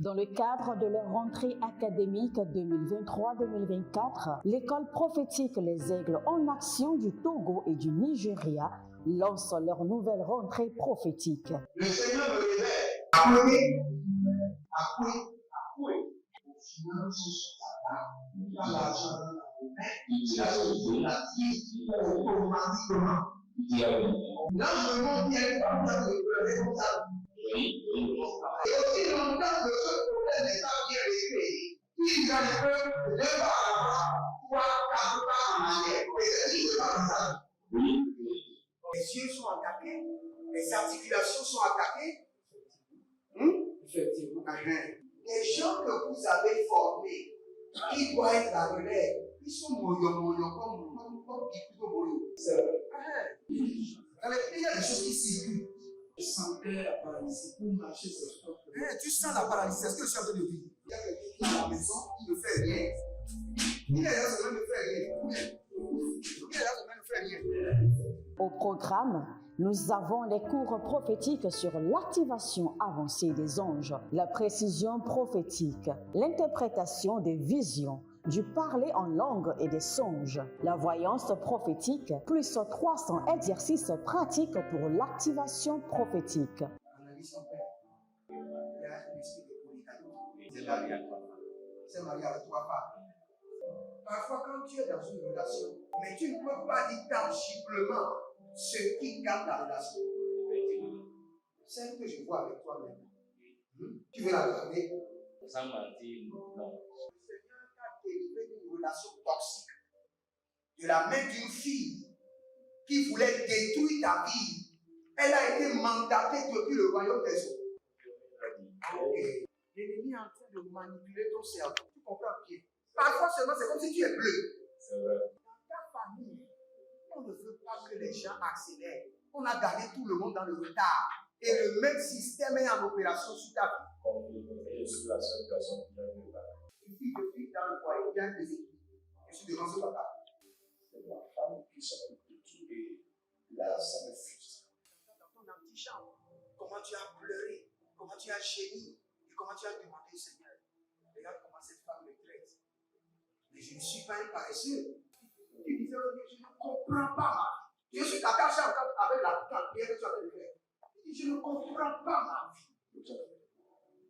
Dans le cadre de leur rentrée académique 2023-2024, l'école prophétique Les Aigles en Action du Togo et du Nigeria lance leur nouvelle rentrée prophétique. Le Seigneur me révèle. Appuyez. Au final, il a l'argent dans la automatiquement. Là, je monte bien comme ça. Et aussi longtemps que ce problème n'est pas bien réglé, il y a un peu de pas à pouvoir quatre pas en arrière. Et c'est pas ça. Les yeux sont attaqués, les articulations sont attaquées. Effectivement. Les gens que vous avez formés, qui doivent être la relève, ils sont moyo comme plutôt moyo. C'est vrai. Dans les pays, il y a des choses qui circulent. Je sentais la paralysie pour marcher sur ce corps. Tu sens la paralysie, c'est ce que je suis en train de dire. Il y a quelqu'un qui est à la maison, il ne fait rien. Il est là, ça ne fait rien. Il est là, ça ne fait rien. Au programme, nous avons les cours prophétiques sur l'activation avancée des anges, la précision prophétique, l'interprétation des visions, du parler en langue et des songes, la voyance prophétique, plus 300 exercices pratiques pour l'activation prophétique. Analyse ton père. Il y a un esprit de polygamie. C'est marié avec trois femmes. Parfois, quand tu es dans une relation, mais tu ne peux pas dire tangiblement ce qui garde la relation. Celle que je vois avec toi maintenant. Tu veux la garder? Sans mentir, non. Délivré d'une relation toxique de la main d'une fille qui voulait détruire ta vie. Elle a été mandatée depuis le royaume des eaux. L'ennemi est en train de manipuler ton cerveau. Tu comprends bien? Parfois seulement, c'est comme si tu es bleu. C'est vrai. Dans ta famille, on ne veut pas que les gens accélèrent. On a gardé tout le monde dans le retard. Et le même système est en opération sur ta vie. Je suis la seule personne qui a vu ça. Une fille de fille dans le foyer, il y a un déséquilibre. Je suis devant ce papa. C'est ma femme qui s'occupe de tout et là, ça me frustre. Dans ton antichambre, comment tu as pleuré, comment tu as gémi et comment tu as demandé au Seigneur. Regarde comment cette femme me traite. Mais je ne suis pas un paresseux. Tu disais, je ne comprends pas ma vie. Je suis attaché avec la prière que tu as fait de faire. Je ne comprends pas ma vie.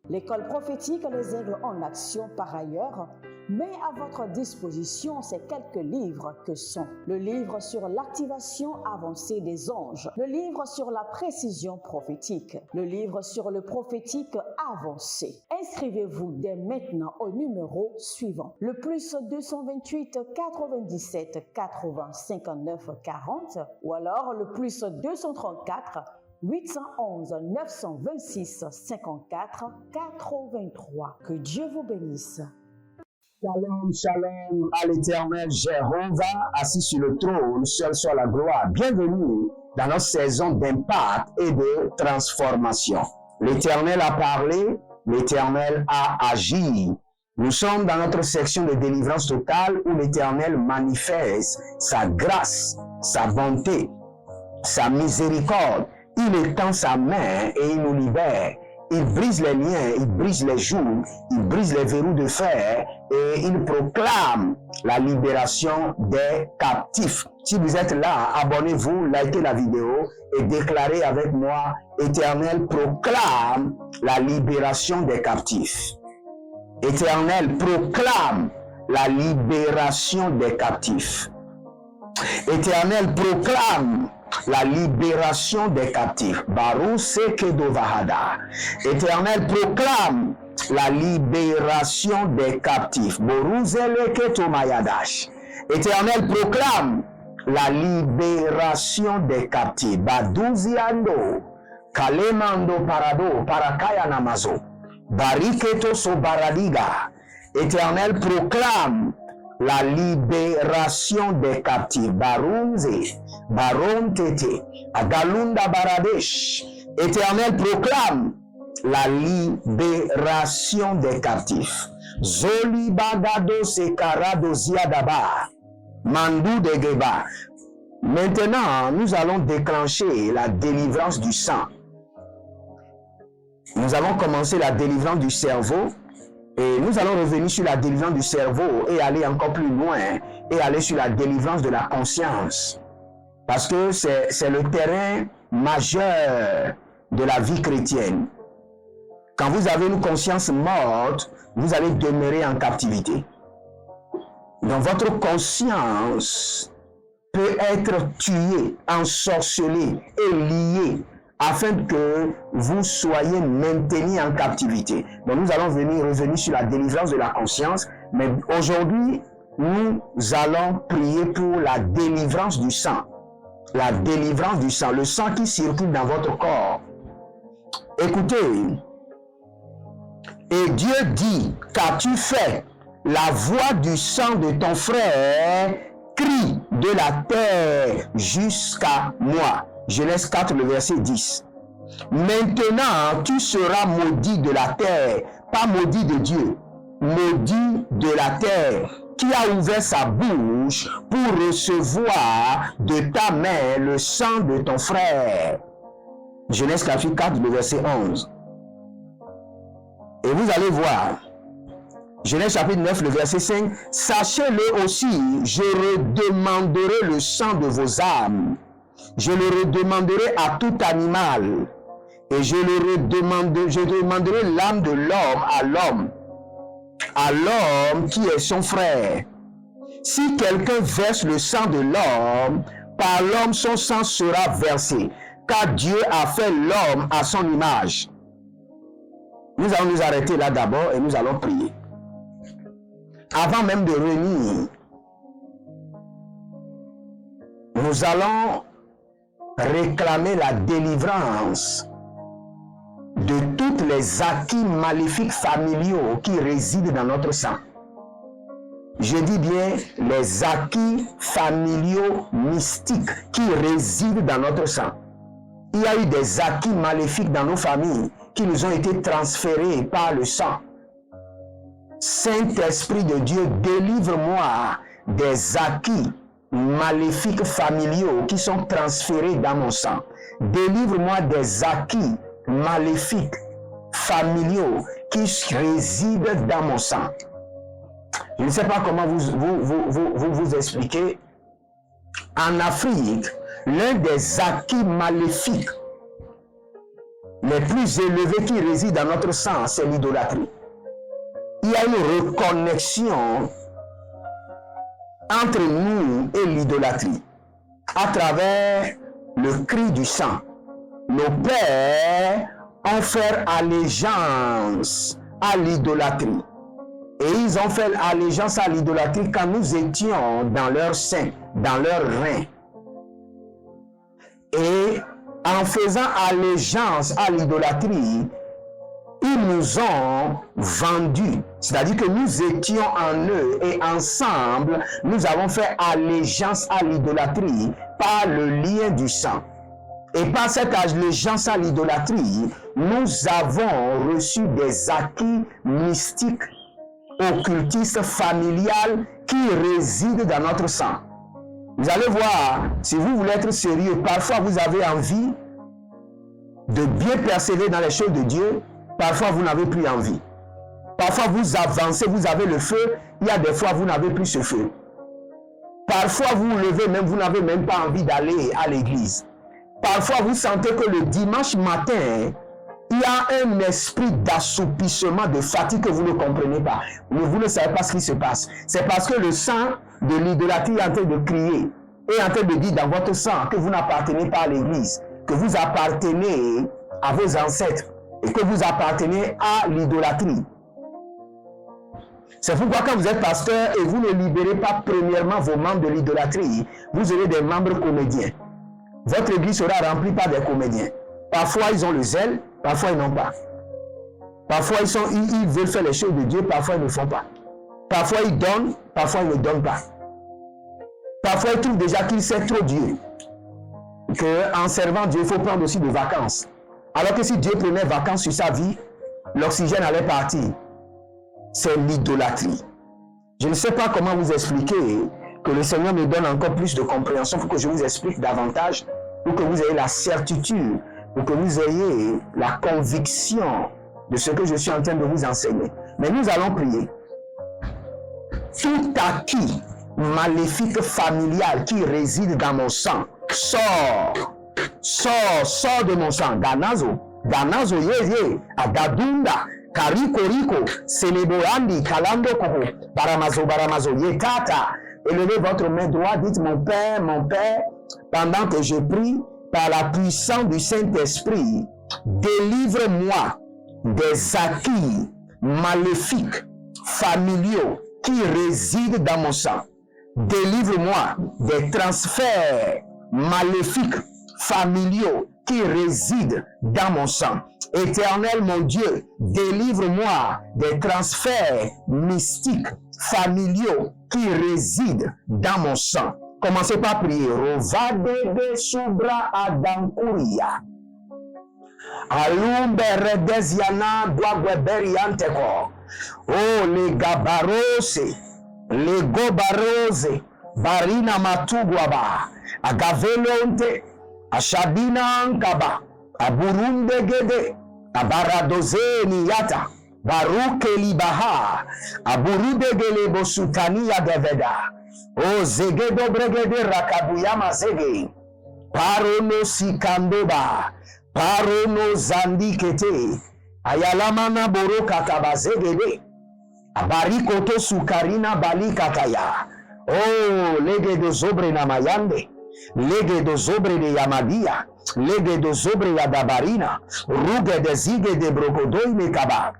L'école prophétique Les Aigles en Action, par ailleurs, met à votre disposition ces quelques livres que sont le livre sur l'activation avancée des anges, le livre sur la précision prophétique, le livre sur le prophétique avancé. Inscrivez-vous dès maintenant au numéro suivant, le plus 228 97 80 59 40 ou alors le plus 234 811 926 54 83. Que Dieu vous bénisse. Shalom, shalom à l'Éternel Jéhovah, assis sur le trône, seul soit la gloire. Bienvenue dans notre saison d'impact et de transformation. L'Éternel a parlé, l'Éternel a agi. Nous sommes dans notre section de délivrance totale où l'Éternel manifeste sa grâce, sa bonté, sa miséricorde. Il étend sa main et il nous libère. Il brise les liens, il brise les jougs, il brise les verrous de fer et il proclame la libération des captifs. Si vous êtes là, abonnez-vous, likez la vidéo et déclarez avec moi, Éternel proclame la libération des captifs. Éternel proclame la libération des captifs. Éternel proclame la libération des captifs. Baruch Sekedovahada. Éternel proclame la libération des captifs. Boruzeleketomayadash. Éternel proclame la libération des captifs. Baduziando. Kalemando parado. Parakaya namazo. Bariketo sobaradiga. Éternel proclame la libération des captifs. Barunze, Barontete, Agalunda Baradesh. Éternel proclame la libération des captifs. Zoli Bagado Sekarado Ziadaba, Mandou de Geba. Maintenant, nous allons déclencher la délivrance du sang. Nous avons commencé la délivrance du cerveau et nous allons revenir sur la délivrance du cerveau et aller encore plus loin et aller sur la délivrance de la conscience. Parce que c'est le terrain majeur de la vie chrétienne. Quand vous avez une conscience morte, vous allez demeurer en captivité. Donc votre conscience peut être tuée, ensorcelée et liée afin que vous soyez maintenus en captivité. Donc nous allons revenir sur la délivrance de la conscience, mais aujourd'hui, nous allons prier pour la délivrance du sang. La délivrance du sang, le sang qui circule dans votre corps. Écoutez, et Dieu dit, qu'as-tu fait? La voix du sang de ton frère crie de la terre jusqu'à moi. Genèse 4, le verset 10. Maintenant, tu seras maudit de la terre, pas maudit de Dieu, maudit de la terre, qui a ouvert sa bouche pour recevoir de ta main le sang de ton frère. Genèse 4, le verset 11. Et vous allez voir, Genèse chapitre 9, le verset 5, « Sachez-le aussi, je redemanderai le sang de vos âmes. Je le redemanderai à tout animal. Et je demanderai l'âme de l'homme à l'homme qui est son frère. Si quelqu'un verse le sang de l'homme, par l'homme son sang sera versé, car Dieu a fait l'homme à son image. » Nous allons nous arrêter là d'abord et nous allons prier. Avant même de revenir, nous allons réclamer la délivrance de tous les acquis maléfiques familiaux qui résident dans notre sang. Je dis bien les acquis familiaux mystiques qui résident dans notre sang. Il y a eu des acquis maléfiques dans nos familles qui nous ont été transférés par le sang. Saint-Esprit de Dieu, délivre-moi des acquis maléfiques familiaux qui sont transférés dans mon sang. Délivre-moi des acquis maléfiques familiaux qui résident dans mon sang. Je ne sais pas comment vous expliquer. En Afrique, l'un des acquis maléfiques les plus élevés qui résident dans notre sang, c'est l'idolâtrie. Il y a une reconnexion entre nous et l'idolâtrie à travers le cri du sang. Nos pères ont fait allégeance à l'idolâtrie. Et ils ont fait allégeance à l'idolâtrie quand nous étions dans leur sein, dans leur rein. Et en faisant allégeance à l'idolâtrie, ils nous ont vendus. C'est-à-dire que nous étions en eux et ensemble, nous avons fait allégeance à l'idolâtrie par le lien du sang. Et par cette allégeance à l'idolâtrie, nous avons reçu des acquis mystiques, occultistes, familiales qui résident dans notre sang. Vous allez voir, si vous voulez être sérieux, parfois vous avez envie de bien persévérer dans les choses de Dieu, parfois vous n'avez plus envie. Parfois vous avancez, vous avez le feu, il y a des fois vous n'avez plus ce feu. Parfois vous vous levez même, vous n'avez même pas envie d'aller à l'église. Parfois vous sentez que le dimanche matin, il y a un esprit d'assoupissement, de fatigue que vous ne comprenez pas. Vous ne savez pas ce qui se passe. C'est parce que le sang de l'idolâtrie est en train de crier et en train de dire dans votre sang que vous n'appartenez pas à l'église, que vous appartenez à vos ancêtres et que vous appartenez à l'idolâtrie. C'est pourquoi quand vous êtes pasteur et vous ne libérez pas premièrement vos membres de l'idolâtrie, vous aurez des membres comédiens. Votre église sera remplie par des comédiens. Parfois ils ont le zèle, parfois ils n'ont pas. Parfois ils veulent faire les choses de Dieu, parfois ils ne font pas. Parfois ils donnent, parfois ils ne donnent pas. Parfois ils trouvent déjà qu'ils savent trop Dieu. Qu'en servant Dieu, il faut prendre aussi des vacances. Alors que si Dieu prenait vacances sur sa vie, l'oxygène allait partir. C'est l'idolâtrie. Je ne sais pas comment vous expliquer, que le Seigneur me donne encore plus de compréhension pour que je vous explique davantage, pour que vous ayez la certitude pour que vous ayez la conviction de ce que je suis en train de vous enseigner. Mais nous allons prier. Tout acquis maléfique familial qui réside dans mon sang, sort de mon sang. Ganazo, ye, agadunda, Rico, Celeborandi, Kalando Koko, Baramazo, Yetata. Élevez votre main droite, dites mon Père, pendant que je prie, par la puissance du Saint-Esprit, délivre-moi des acquis maléfiques, familiaux, qui résident dans mon sang. Délivre-moi des transferts maléfiques, familiaux, qui résident dans mon sang. Éternel mon Dieu, délivre-moi des transferts mystiques, familiaux, qui résident dans mon sang. Commencez par prier. Rovade subra adankuria. Alumbe redeziana dwagweberianteko. Oh, les gabarose, les gobarose, barina matugwaba, agavelonte, ashadina ankaba, aburunde gede, abaradoze niyata, baruke libaha, aburude gele bosutania deveda. Oh, zegedo bregede rakabuyama zege, parono sikandoba, parono zandikete, ayalamana boro katabazegede, abarikoto sukarina bali kataya. Oh, lege do zobre namayande, lege do zobre de yamadia, lege do zobre yadabarina, ruge de zige de brogodoi mekaba,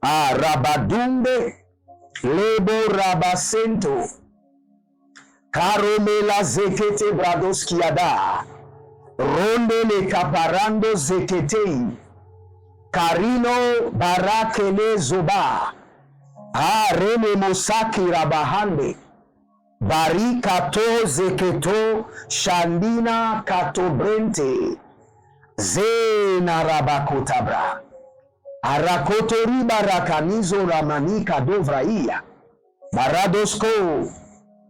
rabadumbe, lebo rabasento, karomela zekete bradoskiada, ronde le caparando zeketei, Karino barakele zoba, rene mosaki rabahande, barikato zeketo shandina katobrente, zena rabakotabra, arakotori barakanizo ramanika dovraia, baradosko,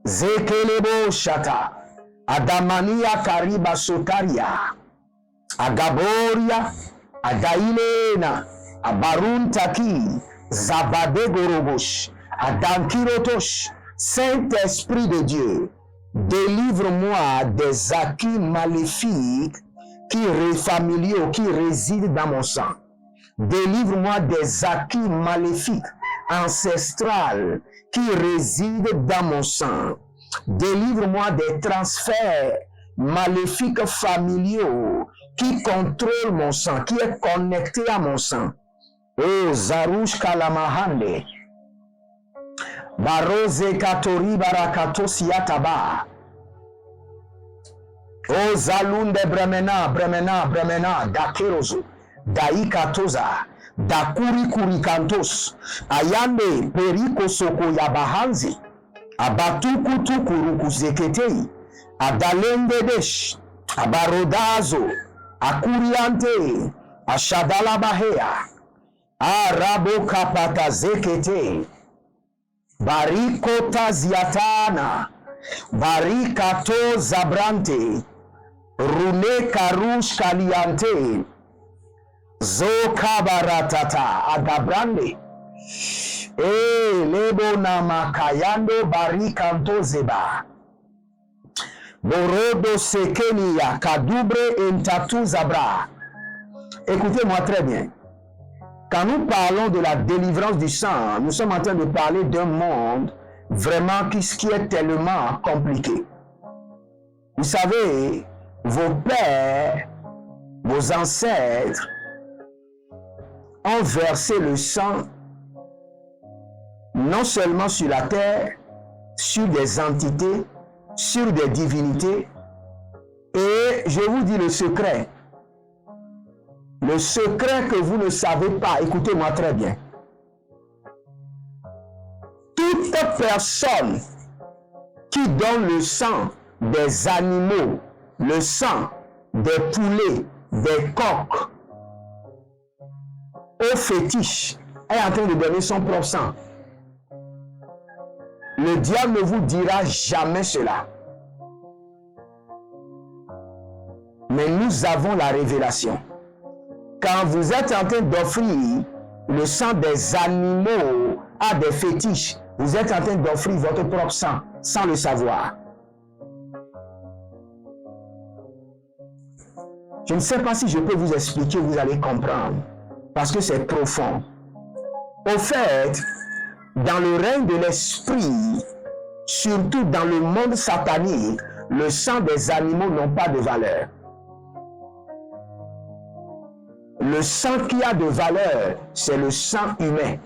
zekelebo shata, adamania kariba sotaria, agaboria, Adailena, Abaruntaki, Zabadegorobosh, Adankirotosh, Saint-Esprit de Dieu, délivre-moi des acquis maléfiques familiaux qui résident dans mon sang. Délivre-moi des acquis maléfiques ancestrales qui résident dans mon sang. Délivre-moi des transferts maléfiques familiaux qui contrôle mon sang, qui est connecté à mon sang. Oh, Zarouche Kalamahande, Barose Katori Barakato Siataba, oh, Zalunde Bremena, Dakerozo, Daikatoza, Dakuri Kurikantos, Ayande Periko Soko Yabahanzi, Abatuku Tukuruku Zeketei, Adalende Desh, Abarodazo, Akuriante, Ashadala Bahea, Arabo Kapata Zekete, Barikota Ziatana, Barikato Zabrante, Rune Karush Kaliante, Zokabaratata, Adabrande, Lebo Namakayando Barikanto Zeba, Borodo Sekenia, Kadubre Entatu Zabra. Écoutez-moi très bien. Quand nous parlons de la délivrance du sang, nous sommes en train de parler d'un monde vraiment qui est tellement compliqué. Vous savez, vos pères, vos ancêtres ont versé le sang non seulement sur la terre, sur des entités, sur des divinités. Et je vous dis le secret. Le secret que vous ne savez pas, écoutez-moi très bien. Toute personne qui donne le sang des animaux, le sang des poulets, des coqs, au fétiche, est en train de donner son propre sang. Le diable ne vous dira jamais cela. Mais nous avons la révélation. quand vous êtes en train d'offrir le sang des animaux à des fétiches, vous êtes en train d'offrir votre propre sang sans le savoir. Je ne sais pas si je peux vous expliquer, vous allez comprendre, parce que c'est profond. Au fait, dans le règne de l'esprit, surtout dans le monde satanique, le sang des animaux n'a pas de valeur. Le sang qui a de valeur, c'est le sang humain.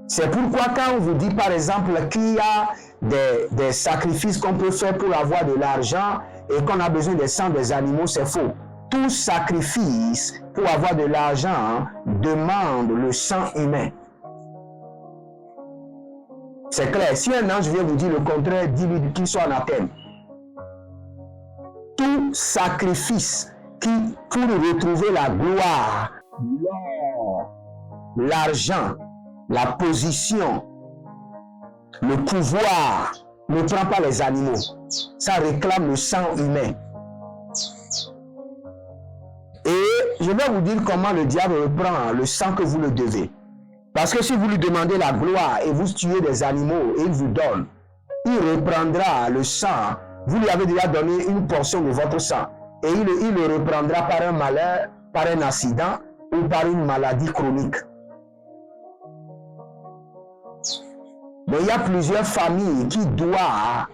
C'est pourquoi quand on vous dit par exemple qu'il y a des sacrifices qu'on peut faire pour avoir de l'argent et qu'on a besoin des sangs des animaux, c'est faux. Tout sacrifice pour avoir de l'argent demande le sang humain. C'est clair. Si un ange vient vous dire le contraire, dis-lui qu'il soit anathème. Tout sacrifice qui, pour retrouver la gloire, l'or, l'argent, la position, le pouvoir, ne prend pas les animaux. Ça réclame le sang humain. Et je vais vous dire comment le diable reprend le sang que vous le devez. Parce que si vous lui demandez la gloire et vous tuez des animaux et il vous donne, il reprendra le sang. Vous lui avez déjà donné une portion de votre sang. Et il le reprendra par un malheur, par un accident ou par une maladie chronique. Mais il y a plusieurs familles qui doivent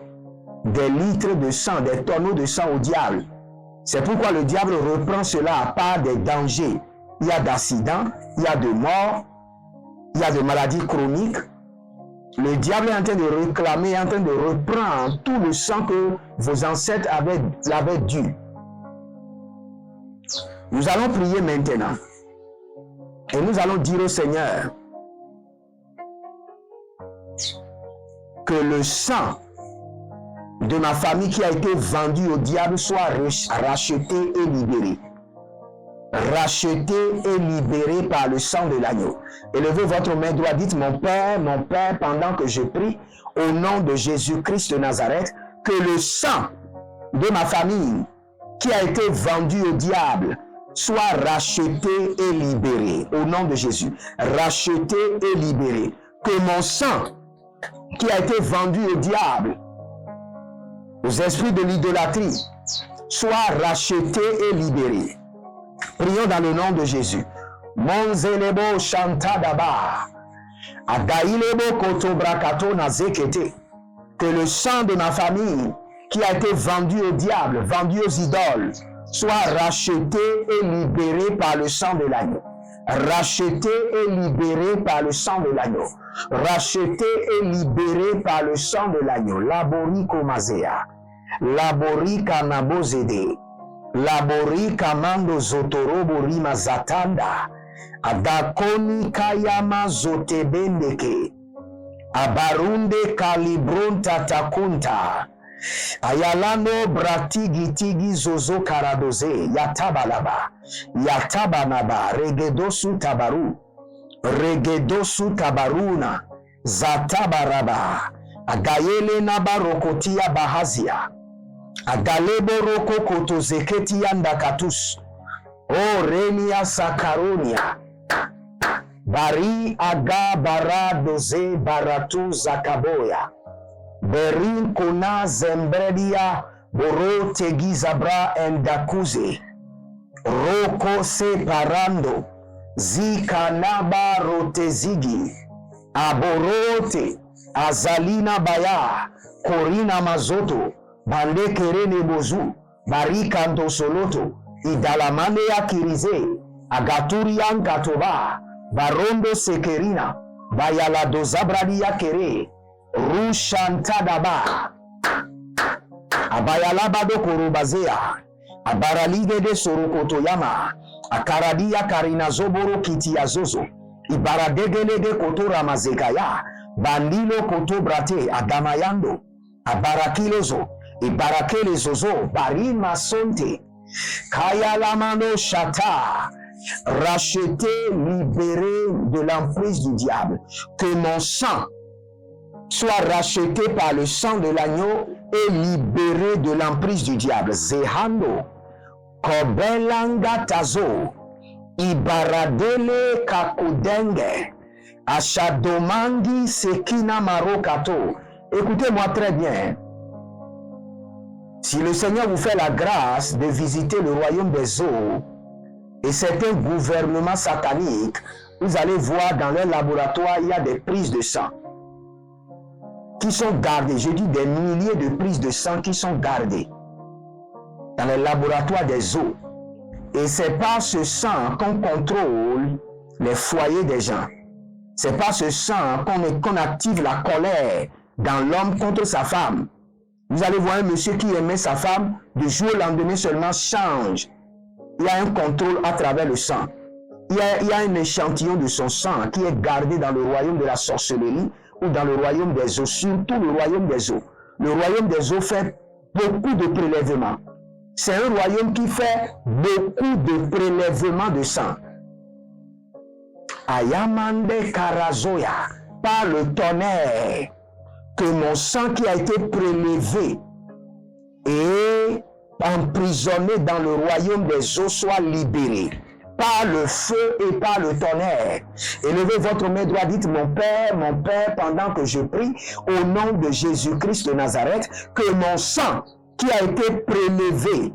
des litres de sang, des tonneaux de sang au diable. C'est pourquoi le diable reprend cela à part des dangers. Il y a d'accidents, il y a de morts, il y a de maladies chroniques. Le diable est en train de réclamer, en train de reprendre tout le sang que vos ancêtres l'avaient dû. Nous allons prier maintenant. Et nous allons dire au Seigneur que le sang de ma famille qui a été vendu au diable soit racheté et libéré. Racheté et libéré par le sang de l'agneau. Élevez votre main droite, dites mon Père, pendant que je prie, au nom de Jésus-Christ de Nazareth, que le sang de ma famille qui a été vendu au diable soit racheté et libéré. Au nom de Jésus, racheté et libéré. Que mon sang qui a été vendu au diable, aux esprits de l'idolâtrie, soit racheté et libéré. Prions dans le nom de Jésus. Monzelebo Shantadaba. Adailebo Kotobrakato Nazekete. Que le sang de ma famille qui a été vendu au diable, vendu aux idoles, soit racheté et libéré par le sang de l'agneau. Racheté et libéré par le sang de l'agneau. Racheté et libéré par le sang de l'agneau. Labori Komazea. Labori Kanabozede. Labori Kamando Zotorobo Rima Zatanda. Adakoni Kayama Zotebendeke. Abarunde Kalibronta Takunta. Ayalano Bratigi Tigi Zozo Karadoze. Yatabalaba. Yatabanaba. Regedosu Tabaru. Regedosu Tabaruna. Zatabaraba. Agayele Nabarokotia Bahazia. Agalebo Roko Kotozeketi Andakatus. O Renia Sakaronia. Bari Aga Baradoze Baratu Zakaboya. Berin Kona Zembredia Boro Tegizabra Endakuze. Roko Separando. Zikanaba Rotezigi. Aborote. Azalina Baya. Korina Mazoto. Bande Kerene Bozu. Barikando Soloto. Idalamane Akirize. Agaturian Katoba. Barondo Sekerina. Bayala Dozabradia Kere. Rushantadaba. Abayalabado Korobazea. Abaralige de Sorokotoyama. Akaradia Karina Zoboro Kitiazozo. Ibaradegelege Koto Ramazekaya. Bandilo Koto Brate Adamayando. Abarakilozo. Ibarakele Zozo. Barima Sonte. Kayalamano Shata. Racheté, libéré de l'emprise du diable. Que mon sang soit racheté par le sang de l'agneau et libéré de l'emprise du diable. Zehando, Kobelanga tazo. Ibaradele kakudenge. Achadomangi sekina marokato. Écoutez-moi très bien. Si le Seigneur vous fait la grâce de visiter le royaume des eaux et certains gouvernements sataniques, vous allez voir dans leur laboratoire, il y a des prises de sang qui sont gardées. Je dis des milliers de prises de sang qui sont gardées dans les laboratoires des eaux. Et c'est par ce sang qu'on contrôle les foyers des gens. C'est par ce sang qu'on active la colère dans l'homme contre sa femme. Vous allez voir un monsieur qui aimait sa femme, du jour au lendemain seulement change. Il y a un contrôle à travers le sang. Il y a un échantillon de son sang qui est gardé dans le royaume de la sorcellerie ou dans le royaume des eaux, surtout le royaume des eaux. Le royaume des eaux fait beaucoup de prélèvements. C'est un royaume qui fait beaucoup de prélèvements de sang. Ayamande Karazoya, par le tonnerre, que mon sang qui a été prélevé et emprisonné dans le royaume des eaux soit libéré par le feu et par le tonnerre. Élevez votre main droite, dites mon Père, pendant que je prie, au nom de Jésus-Christ de Nazareth, que mon sang qui a été prélevé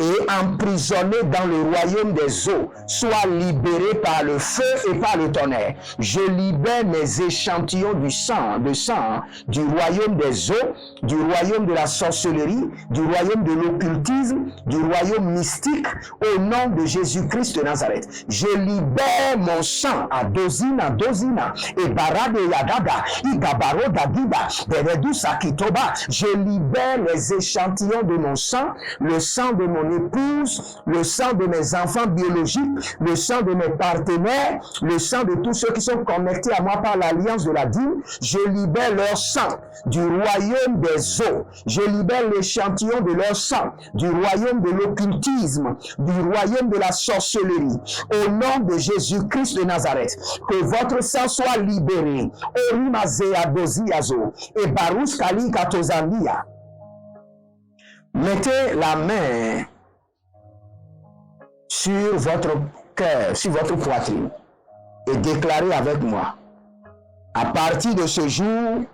et emprisonné dans le royaume des eaux soit libéré par le feu et par le tonnerre. Je libère mes échantillons du sang du royaume des eaux, du royaume de la sorcellerie, du royaume de l'occultisme, du royaume mystique, au nom de Jésus-Christ de Nazareth. Je libère mon sang à dozina, et barade yadada, igabaro dagida, beredu sakitoba. Je libère les échantillons de mon sang, le sang de mon épouse, le sang de mes enfants biologiques, le sang de mes partenaires, le sang de tous ceux qui sont connectés à moi par l'alliance de la dîme. Je libère leur sang du royaume des eaux. Je libère l'échantillon de leur sang du royaume de l'occultisme, du royaume de la sorcellerie. Au nom de Jésus-Christ de Nazareth, que votre sang soit libéré. Orimazea doziazo et Baruch Kali Katozandia. Mettez la main sur votre cœur, sur votre poitrine et déclarez avec moi: à partir de ce jour,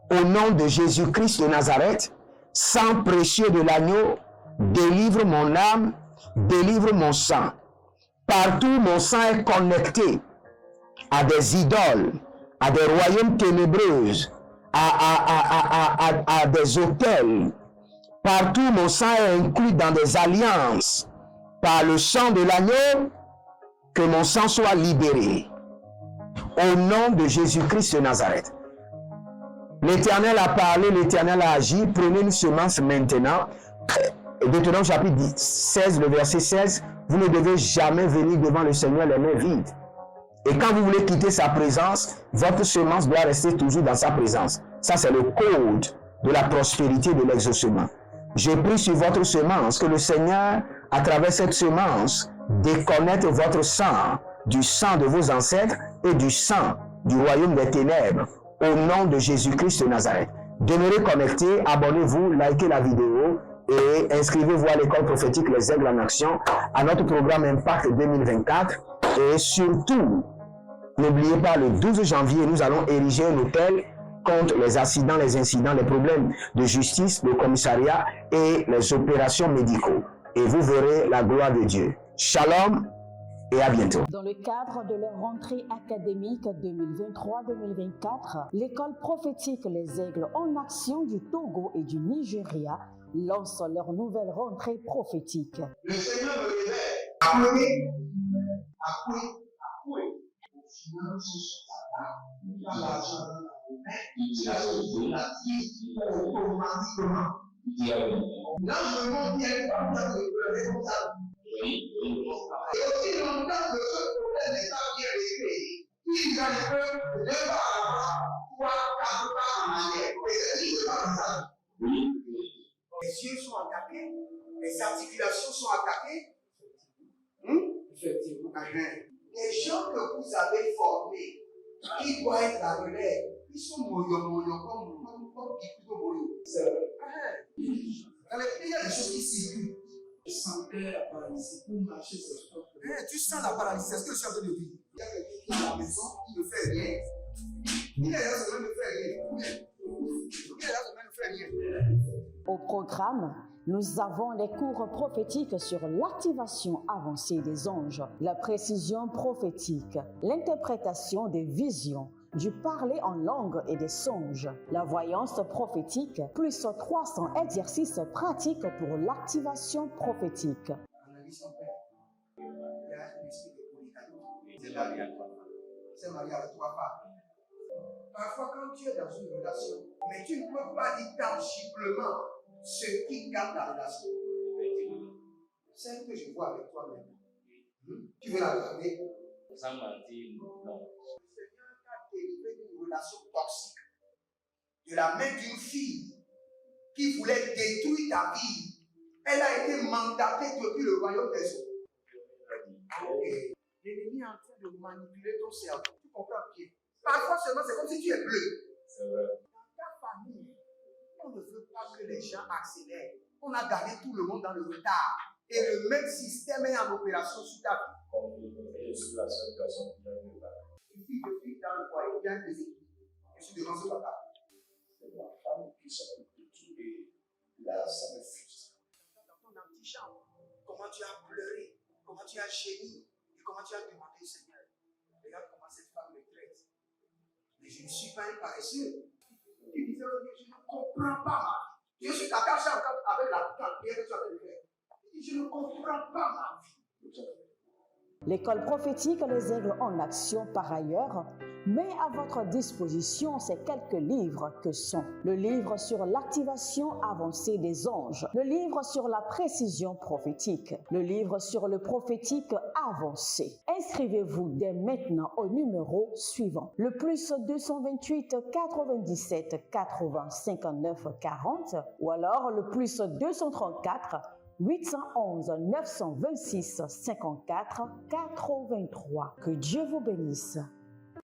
au nom de Jésus-Christ de Nazareth, sang précieux de l'agneau, délivre mon âme, délivre mon sang. Partout mon sang est connecté à des idoles, à des royaumes ténébreuses, à des autels. Partout mon sang est inclus dans des alliances. Par le sang de l'agneau, que mon sang soit libéré. Au nom de Jésus-Christ de Nazareth. L'Éternel a parlé, l'Éternel a agi. Prenez une semence maintenant. Deutéronome chapitre 16, le verset 16. Vous ne devez jamais venir devant le Seigneur les mains vides. Et quand vous voulez quitter sa présence, votre semence doit rester toujours dans sa présence. Ça, c'est le code de la prospérité de l'exaucement. Je prie sur votre semence que le Seigneur, à travers cette semence, déconnecte votre sang du sang de vos ancêtres et du sang du royaume des ténèbres, au nom de Jésus-Christ de Nazareth. Demeurez connectés, abonnez-vous, likez la vidéo et inscrivez-vous à l'école prophétique Les Aigles en Action, à notre programme Impact 2024. Et surtout, n'oubliez pas, le 12 janvier, nous allons ériger un hôtel contre les accidents, les incidents, les problèmes de justice, de commissariat et les opérations médicaux. Et vous verrez la gloire de Dieu. Shalom et à bientôt. Dans le cadre de leur rentrée académique 2023-2024, l'école prophétique Les Aigles en Action du Togo et du Nigeria lance leur nouvelle rentrée prophétique. Le Seigneur me révèle. Dans l'argent, il a sauvé la vie automatiquement. Là, je montre bien comme ça, comme ça. Et aussi longtemps que ce problème n'est pas bien réglé, il y a un peu de pas à l'avant, 3, 4 pas en arrière. Et c'est juste comme ça. Les yeux sont attaqués, les articulations sont attaquées. Effectivement. Les gens que vous avez formés, qui doivent être la relève, ils sont moyo comme plutôt moyo. C'est vrai. Dans les pays, il y a des choses qui circulent. Je sentais la paralysie pour marcher sur le corps. Tu sens la paralysie, c'est ce que je suis en train de dire. Il y a quelqu'un qui est à la maison, il ne fait rien. Il est là, il ne fait rien. Il est là, il ne fait rien. Au programme, nous avons les cours prophétiques sur l'activation avancée des anges, la précision prophétique, l'interprétation des visions, du parler en langue et des songes, la voyance prophétique, plus 300 exercices pratiques pour l'activation prophétique. Analyse ton père. Il y a un esprit de polygamie. C'est marié avec 3 femmes. Parfois, quand tu es dans une relation, mais tu ne peux pas dire tangiblement ce qui garde la relation. Celle que je vois avec toi-même. Tu veux la garder? Sans mentir, non. Le Seigneur t'a délivré d'une relation toxique. De la main d'une fille qui voulait détruire ta vie. Elle a été mandatée depuis le royaume des eaux. Et l'ennemi est en train de manipuler ton cerveau. Tu comprends bien? Parfois seulement, c'est comme si tu es bleu. C'est vrai. Dans ta famille, on ne veut pas que les gens accélèrent. On a gardé tout le monde dans le retard. Et le même système est en opération sur ta vie. Je suis la seule personne qui a vu ça. Une fille de fille dans le foyer, il y a un déséquilibre. Je suis devant ce papa. C'est ma femme qui s'occupe de tout et là, ça me frustre. Dans ton antichambre, comment tu as pleuré, comment tu as gémi et comment tu as demandé au Seigneur. Regarde comment cette femme me traite. Mais je ne suis pas un paresseux. Tu disais, je ne comprends pas ma vie. Je suis attaché encore avec la prière que tu as fait de faire. Je ne comprends pas ma vie. L'école prophétique Les Aigles en Action, par ailleurs, met à votre disposition ces quelques livres que sont le livre sur l'activation avancée des anges, le livre sur la précision prophétique, le livre sur le prophétique avancé. Inscrivez-vous dès maintenant au numéro suivant, le plus 228 97 80 59 40 ou alors le plus 234 811 926 54 83. Que Dieu vous bénisse.